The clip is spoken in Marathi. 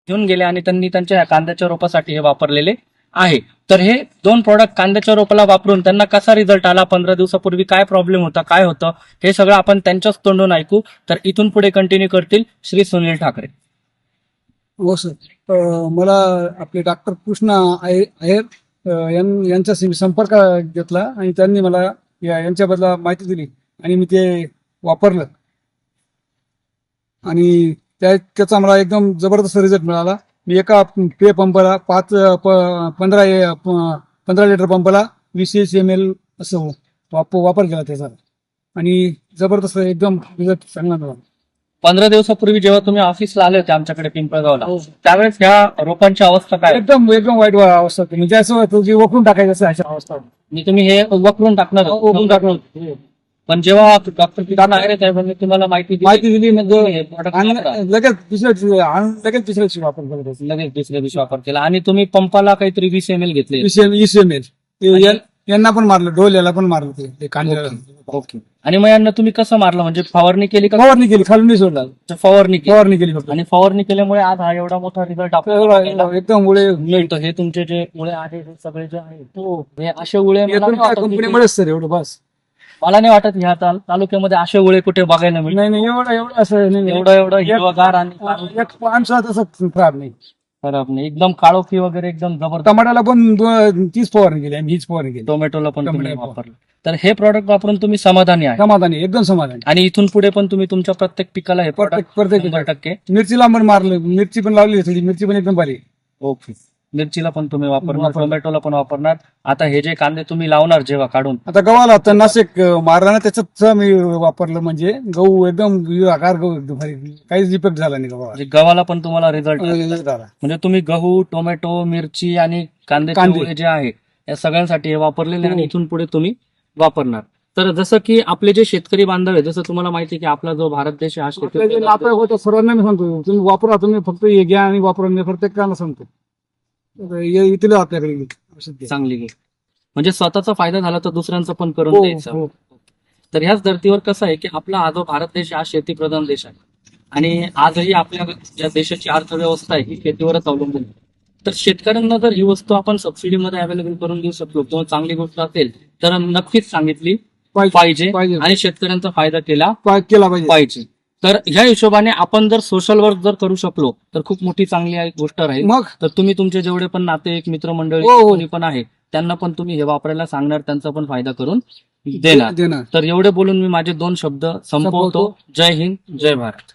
घेऊन गेले आणि त्यांनी त्यांच्या कांद्याच्या रोपासाठी हे वापरलेले आहे. तर हे दोन प्रॉडक्ट कांद्याच्या रोपाला वापरून त्यांना कसा रिझल्ट आला, 15 दिवसापूर्वी काय प्रॉब्लेम होता, काय होतं, हे सगळं आपण त्यांच्याच तोंडून ऐकू. तर इथून पुढे कंटिन्यू करतील श्री सुनील ठाकरे. हो सर, मला आपले डॉक्टर कृष्णा अय्यर यांच्याशी संपर्क घेतला आणि त्यांनी मला यांच्याबद्दल माहिती दिली आणि मी ते वापरलं आणि त्याचा मला एकदम जबरदस्त रिझल्ट मिळाला. मी एका पे पंपाला 15 लिटर पंपाला 20 ml असं वापर केला त्याचा आणि जबरदस्त एकदम रिझल्ट चांगला मिळाला. 15 दिवसापूर्वी जेव्हा तुम्ही ऑफिसला आले होते आमच्याकडे पिंपळगावला, त्यावेळेस ह्या रोपांची अवस्था काय? एकदम वाईट अवस्था होती. म्हणजे असं होतं की वखरून टाकायचं असं अशा अवस्था होती. मी तुम्ही हे वखरून टाकणार होते. वखरून टाकलं होतं. पण जेव्हा डॉक्टर पिकांना आहे त्यावेळी तुम्हाला माहिती दिली मग हे product आणि वापरा. लगेच दुसऱ्या दिवशी वापर करत लगेच दुसऱ्या दिवशी वापर केला आणि तुम्ही पंपाला काहीतरी 20 ml घेतले. 20 ml यांना पण मारलं, डोल याला पण मारलं ते कांद्याला. ओके. आणि मग यांना तुम्ही कसं मारलं, म्हणजे फवारणी केली का? फवारणी केली, खालून नाही सोडला, फवारणी केली. फवारणी केली फक्त. आणि फवारणी केल्यामुळे आज हा एवढा मोठा रिझल्ट आपल्याला एकदम मुळे मिळतो. हे तुमचे जे मुळे आहेत हे सगळे जे आहेत हे असे उळे मला नाही वाटत कंपनीमुळेच सर एवढं बस. मला नाही वाटत ह्या तालुक्यामध्ये असे उळे कुठे बघायला मिळतात. नाही एवढं असं नाही. एवढं हिरवगार आणि एक माणसा तसं खराब नाही. खराब नाही, एकदम काळोखी वगैरे एकदम जबरदस्त. टमाट्याला पण 30 फवारणी केली आणि हीच फवारणी केली. टोमॅटोला पण तुम्ही टोमॅटो वापरलं. तर हे प्रॉडक्ट वापरून तुम्ही समाधानी आहे समाधानी, एकदम समाधानी. आणि इथून पुढे पण तुम्ही तुमच्या प्रत्येक पिकाला हे प्रत्येक 100% मिरचीला पण मारलं, मिरची पण लावली थोडी, मिरची पण एकदम भारी. ओके. मिरचीला पण तुम्ही वापरणार, टोमॅटोला पण वापरणार. आता हे जे कांदे तुम्ही लावणार जेव्हा काढून, आता गव्हाला आता नाशिक मारला ना त्याच्यात मी वापरलं, म्हणजे गहू एकदम आकार, गहू एकदम भारी, काहीच इफेक्ट झाला नाही गव्हाला. म्हणजे गव्हाला पण तुम्हाला रिझल्ट झाला. म्हणजे तुम्ही गहू, टोमॅटो, मिरची आणि कांदे जे आहे या सगळ्यांसाठी हे वापरलेले आणि इथून पुढे तुम्ही वापरणार. तर जसं की आपले जे शेतकरी बांधव आहे, जसं तुम्हाला माहिती आहे की आपला जो भारत देश हा शेतकरी आता होतं, सर्वांना मी सांगतो तुम्ही वापरा, तुम्ही फक्त हे घ्या आणि वापरा, मी प्रत्येकाला सांगतो. इथले आपल्याकडे औषध घ्या. चांगली गोष्ट. म्हणजे स्वतःचा फायदा झाला तर दुसऱ्यांचा पण करून हो, द्यायचा. हो. तर ह्याच धर्तीवर कसं आहे की आपला हा जो भारत देश हा शेतीप्रधान देश आहे आणि आजही आपल्या ज्या देशाची अर्थव्यवस्था आहे ही शेतीवरच अवलंबून आहे. तर शेतकऱ्यांना जर ही वस्तू आपण सबसिडीमध्ये अवेलेबल करून देऊ शकलो किंवा चांगली गोष्ट असेल तर नक्कीच सांगितली पाहिजे आणि शेतकऱ्यांचा फायदा केला पाहिजे. तर ह्या हिशोबाने आपण जर सोशल वर्क जर करू शकलो तर खूप मोठी चांगली गोष्ट राहील. मग तर तुम्ही तुमचे जेवढे पण नातेवाईक, मित्रमंडळी कोणी पण आहे त्यांना पण तुम्ही हे वापरायला सांगणार, त्यांचा पण फायदा करून देणार. तर एवढे बोलून मी माझे 2 शब्द संपवतो. जय हिंद, जय भारत.